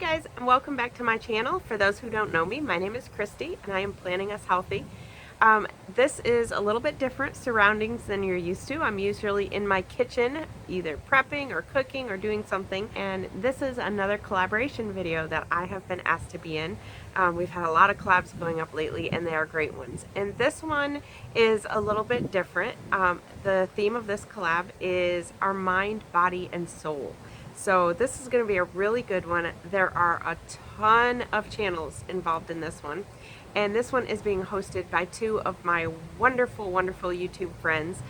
guys, and welcome back to my channel. For those who don't know me, my name is Christy and I am Planning Us Healthy. This is a little bit different surroundings than you're used to. I'm usually in my kitchen either prepping or cooking or doing something, and this is another collaboration video that I have been asked to be in. We've had a lot of collabs going up lately and they are great ones, and this one is a little bit different. The theme of this collab is our mind, body, and soul. So this is going to be a really good one. There are a ton of channels involved in this one. And this one is being hosted by two of my wonderful, wonderful YouTube friends,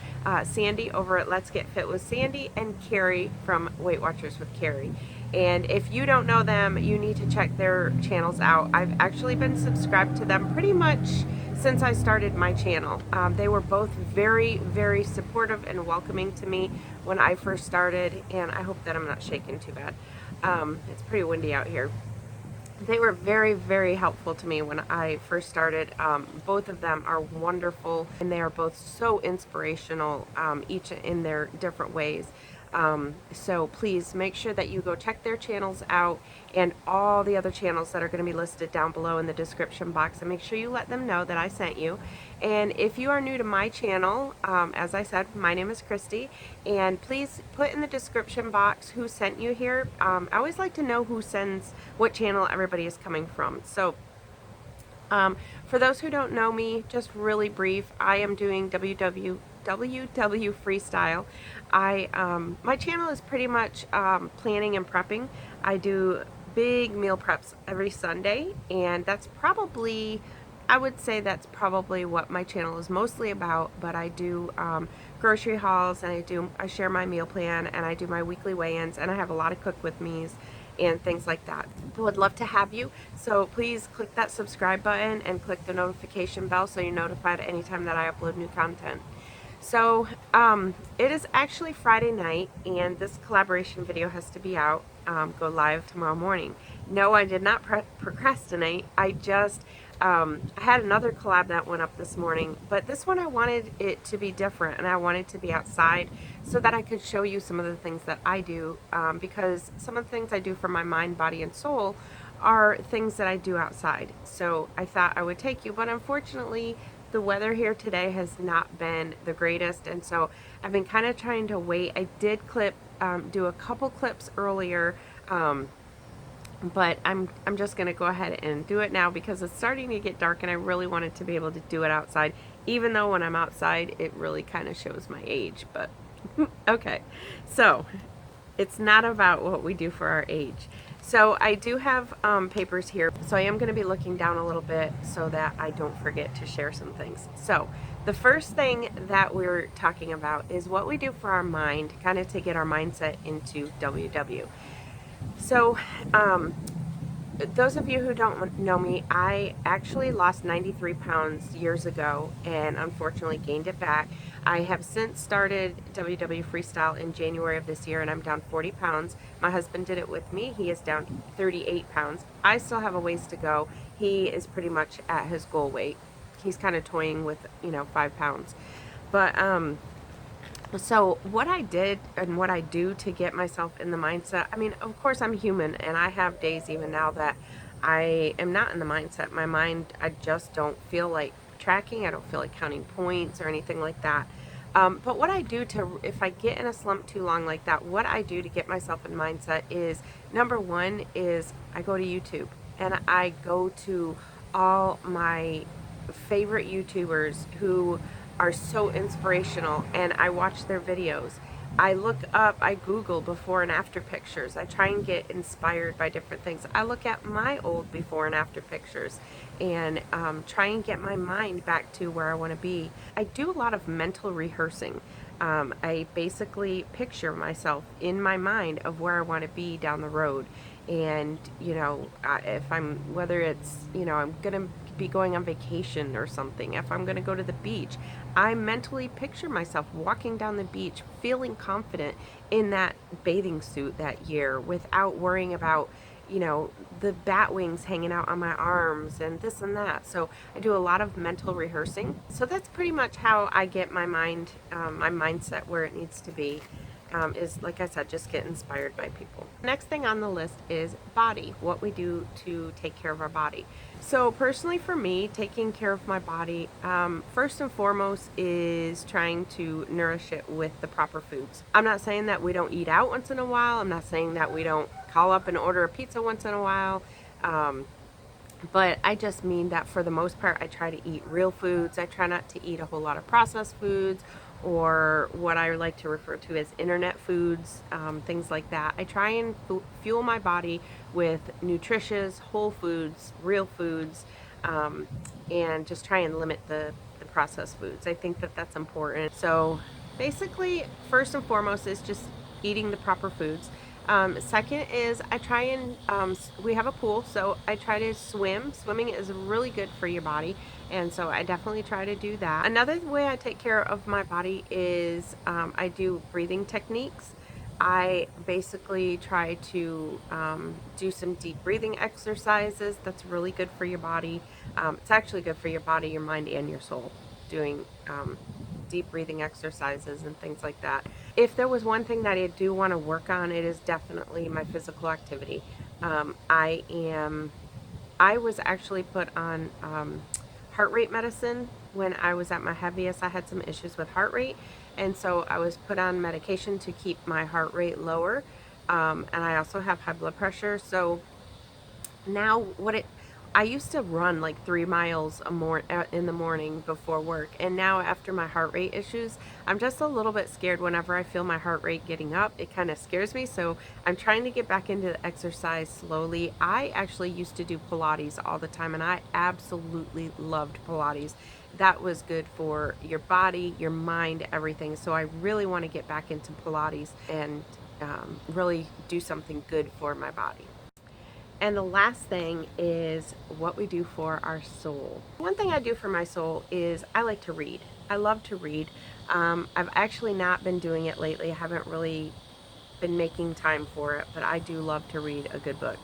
Sandy over at Let's Get Fit with Sandy and Carrie from Weight Watchers with Carrie. And if you don't know them, you need to check their channels out. I've actually been subscribed to them pretty much since I started my channel. They were both very, very supportive and welcoming to me when I first started, and I hope that I'm not shaking too bad. It's pretty windy out here. They were very, very helpful to me when I first started. Both of them are wonderful, and they are both so inspirational, each in their different ways. So please make sure that you go check their channels out and all the other channels that are going to be listed down below in the description box, and make sure you let them know that I sent you. And if you are new to my channel, as I said, my name is Christy, and please put in the description box who sent you here. I always like to know who sends, what channel everybody is coming from. So for those who don't know me, just really brief, I am doing WW Freestyle. My channel is pretty much planning and prepping. I do big meal preps every Sunday, and that's probably, I would say that's probably what my channel is mostly about. But I do grocery hauls, and I share my meal plan, and I do my weekly weigh-ins, and I have a lot of cook with me's and things like that. I would love to have you, so please click that subscribe button and click the notification bell so you're notified anytime that I upload new content. So it is actually Friday night, and this collaboration video has to be out, go live tomorrow morning. No, I did not procrastinate. I just I had another collab that went up this morning, but this one I wanted it to be different, and I wanted to be outside so that I could show you some of the things that I do, because some of the things I do for my mind, body, and soul are things that I do outside. So I thought I would take you, but unfortunately the weather here today has not been the greatest, and so I've been kind of trying to wait. I did do a couple clips earlier, but I'm just gonna go ahead and do it now because it's starting to get dark, and I really wanted to be able to do it outside, even though when I'm outside it really kind of shows my age. But okay, so it's not about what we do for our age. So I do have papers here, so I am going to be looking down a little bit so that I don't forget to share some things. So the first thing that we're talking about is what we do for our mind, kind of to get our mindset into WW. So those of you who don't know me, I actually lost 93 pounds years ago and unfortunately gained it back. I have since started WW Freestyle in January of this year, and I'm down 40 pounds. My husband did it with me. He is down 38 pounds. I still have a ways to go. He is pretty much at his goal weight. He's kind of toying with, 5 pounds. But so what I did and what I do to get myself in the mindset, I mean, of course I'm human, and I have days even now that I am not in the mindset. My mind, I just don't feel like tracking. I don't feel like counting points or anything like that. But what I do if I get in a slump too long like that, what I do to get myself in mindset is, number one is I go to YouTube, and I go to all my favorite YouTubers who are so inspirational, and I watch their videos. I look up, I Google before and after pictures. I try and get inspired by different things. I look at my old before and after pictures and try and get my mind back to where I want to be. I do a lot of mental rehearsing. I basically picture myself in my mind of where I want to be down the road. And, whether it's, I'm going to be going on vacation or something, if I'm going to go to the beach, I mentally picture myself walking down the beach, feeling confident in that bathing suit that year without worrying about, the bat wings hanging out on my arms and this and that. So I do a lot of mental rehearsing. So that's pretty much how I get my mind, my mindset where it needs to be. is, like I said, just get inspired by people. Next thing on the list is body, what we do to take care of our body. So personally for me, taking care of my body, first and foremost is trying to nourish it with the proper foods. I'm not saying that we don't eat out once in a while. I'm not saying that we don't call up and order a pizza once in a while. But I just mean that for the most part, I try to eat real foods. I try not to eat a whole lot of processed foods or what I like to refer to as internet foods, things like that. I try and fuel my body with nutritious, whole foods, real foods, and just try and limit the processed foods. I think that that's important. So basically, first and foremost is just eating the proper foods. Second is I try and we have a pool, so I try to swim. Swimming is really good for your body, and so I definitely try to do that. Another way I take care of my body is I do breathing techniques. I basically try to do some deep breathing exercises. That's really good for your body. It's actually good for your body, your mind, and your soul, doing deep breathing exercises and things like that. If there was one thing that I do want to work on, it is definitely my physical activity. I was actually put on heart rate medicine when I was at my heaviest. I had some issues with heart rate, and so I was put on medication to keep my heart rate lower. And I also have high blood pressure. So now I used to run like 3 miles in the morning before work, and now after my heart rate issues, I'm just a little bit scared whenever I feel my heart rate getting up. It kind of scares me, so I'm trying to get back into the exercise slowly. I actually used to do Pilates all the time, and I absolutely loved Pilates. That was good for your body, your mind, everything. So I really want to get back into Pilates and really do something good for my body. And the last thing is what we do for our soul. One thing I do for my soul is I like to read. I love to read. I've actually not been doing it lately. I haven't really been making time for it, but I do love to read a good book.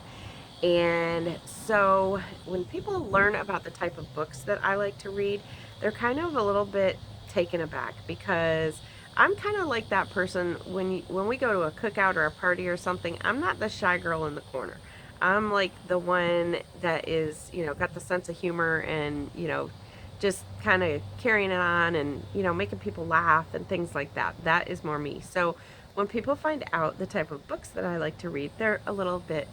And so when people learn about the type of books that I like to read, they're kind of a little bit taken aback, because I'm kind of like that person when we go to a cookout or a party or something. I'm not the shy girl in the corner. I'm like the one that is, got the sense of humor and, just kind of carrying it on and, making people laugh and things like that. That is more me. So when people find out the type of books that I like to read, they're a little bit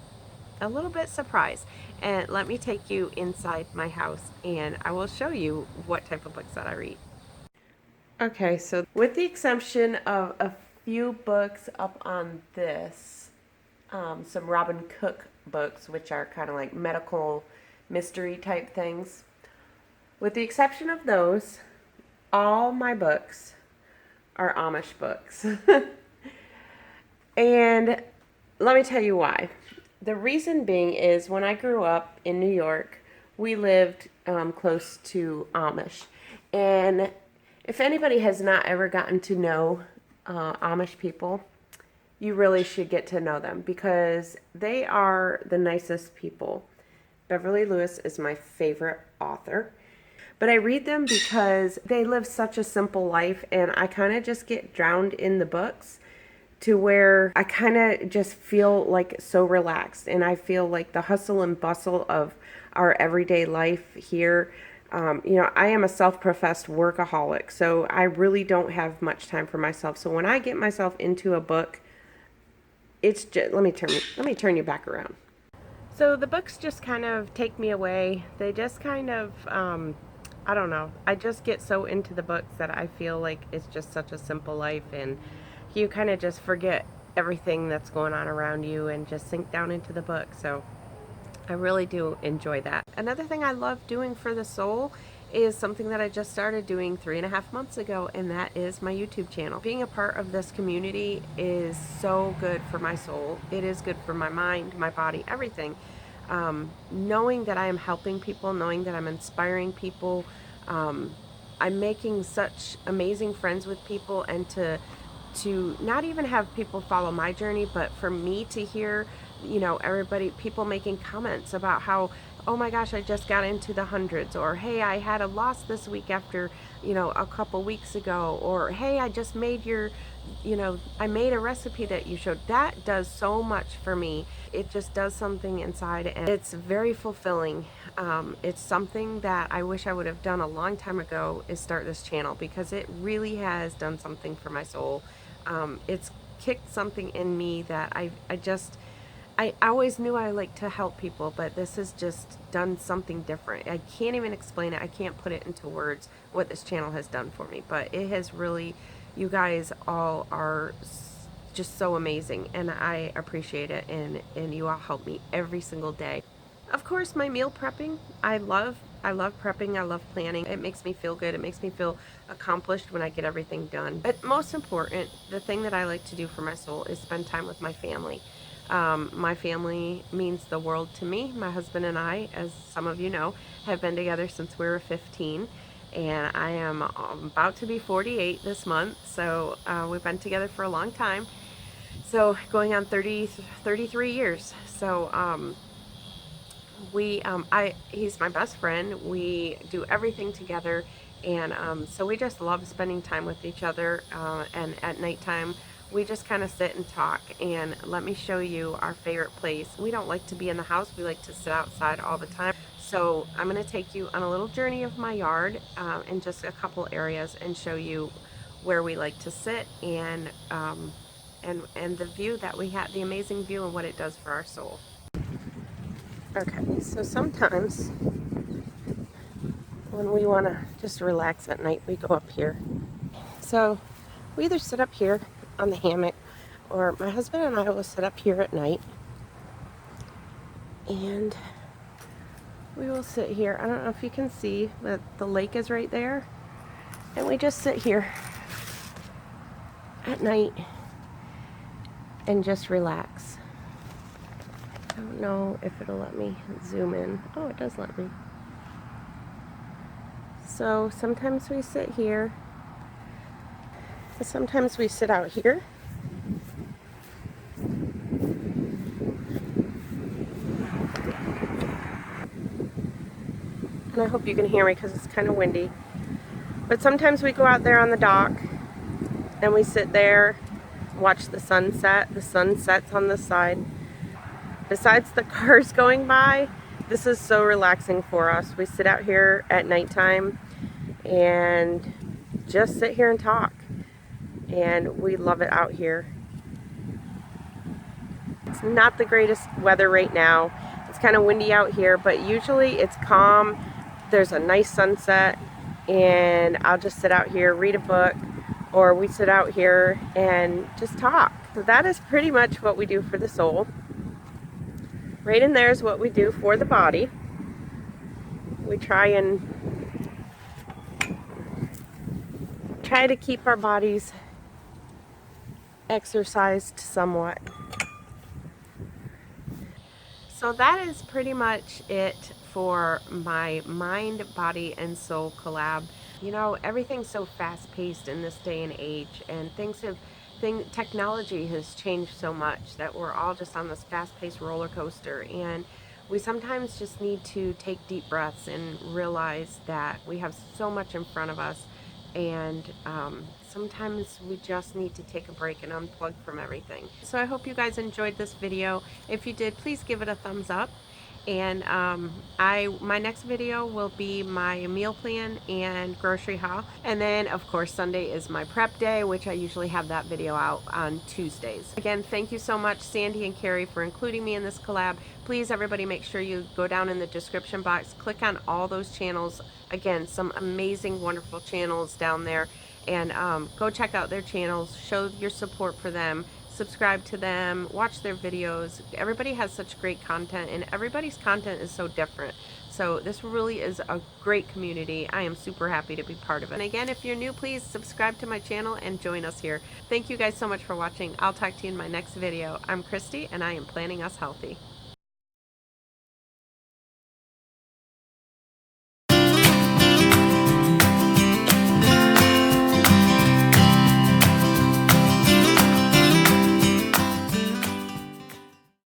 surprised. And let me take you inside my house and I will show you what type of books that I read. Okay, so with the exception of a few books up on this, some Robin Cook books, which are kind of like medical mystery type things. With the exception of those, all my books are Amish books. And let me tell you why. The reason being is when I grew up in New York, we lived close to Amish. And if anybody has not ever gotten to know Amish people, you really should get to know them because they are the nicest people. Beverly Lewis is my favorite author. But I read them because they live such a simple life, and I kind of just get drowned in the books to where I kind of just feel like so relaxed, and I feel like the hustle and bustle of our everyday life here. I am a self-professed workaholic, so I really don't have much time for myself. So when I get myself into a book, it's just, let me turn you back around. So the books just kind of take me away. They just kind of, I don't know. I just get so into the books that I feel like it's just such a simple life, and you kind of just forget everything that's going on around you and just sink down into the book. So I really do enjoy that. Another thing I love doing for the soul is something that I just started doing 3.5 months ago, and that is my YouTube channel. Being a part of this community is so good for my soul. It is good for my mind, my body, everything. Knowing that I am helping people, knowing that I'm inspiring people, I'm making such amazing friends with people, and to not even have people follow my journey, but for me to hear, people making comments about how, oh my gosh, I just got into the hundreds, or hey, I had a loss this week after, a couple weeks ago, or hey, I just made your you know, I made a recipe that you showed. That does so much for me. It just does something inside, and it's very fulfilling. It's something that I wish I would have done a long time ago, is start this channel, because it really has done something for my soul. It's kicked something in me that I always knew I like to help people, but this has just done something different. I can't even explain it. I can't put it into words what this channel has done for me, but it has really, you guys all are just so amazing, and I appreciate it, and you all help me every single day. Of course, my meal prepping, I love prepping, I love planning. It makes me feel good. It makes me feel accomplished when I get everything done. But most important, the thing that I like to do for my soul is spend time with my family. My family means the world to me. My husband and I, as some of you know, have been together since we were 15, and I am about to be 48 this month, so we've been together for a long time. So going on 33 years. So he's my best friend. We do everything together, and so we just love spending time with each other. And at nighttime, we just kind of sit and talk. And let me show you our favorite place. We don't like to be in the house. We like to sit outside all the time. So I'm going to take you on a little journey of my yard in just a couple areas, and show you where we like to sit, and the view that we have, the amazing view, and what it does for our soul. Okay, so sometimes when we want to just relax at night, we go up here. So we either sit up here on the hammock, or my husband and I will sit up here at night, and we will sit here. I don't know if you can see that the lake is right there, and we just sit here at night and just relax. I don't know if it'll let me zoom in. Oh, it does let me. So sometimes we sit here, and sometimes we sit out here. And I hope you can hear me because it's kind of windy. But sometimes we go out there on the dock, and we sit there, watch the sunset. The sun sets on this side. Besides the cars going by, this is so relaxing for us. We sit out here at nighttime and just sit here and talk, and we love it out here. It's not the greatest weather right now. It's kind of windy out here, but usually it's calm. There's a nice sunset, and I'll just sit out here, read a book, or we sit out here and just talk. So that is pretty much what we do for the soul. Right in there is what we do for the body. We try to keep our bodies exercised somewhat. So that is pretty much it for my mind, body, and soul collab. You know, everything's so fast-paced in this day and age, and technology has changed so much that we're all just on this fast-paced roller coaster, and we sometimes just need to take deep breaths and realize that we have so much in front of us, and sometimes we just need to take a break and unplug from everything. So I hope you guys enjoyed this video. If you did, please give it a thumbs up. And my next video will be my meal plan and grocery haul. And then of course Sunday is my prep day, which I usually have that video out on Tuesdays. Again, thank you so much, Sandy and Carrie, for including me in this collab. Please, everybody, make sure you go down in the description box, click on all those channels. Again, some amazing, wonderful channels down there, and go check out their channels, show your support for them, subscribe to them, watch their videos. Everybody has such great content, and everybody's content is so different. So this really is a great community. I am super happy to be part of it. And again, if you're new, please subscribe to my channel and join us here. Thank you guys so much for watching. I'll talk to you in my next video. I'm Christy, and I am planning us healthy.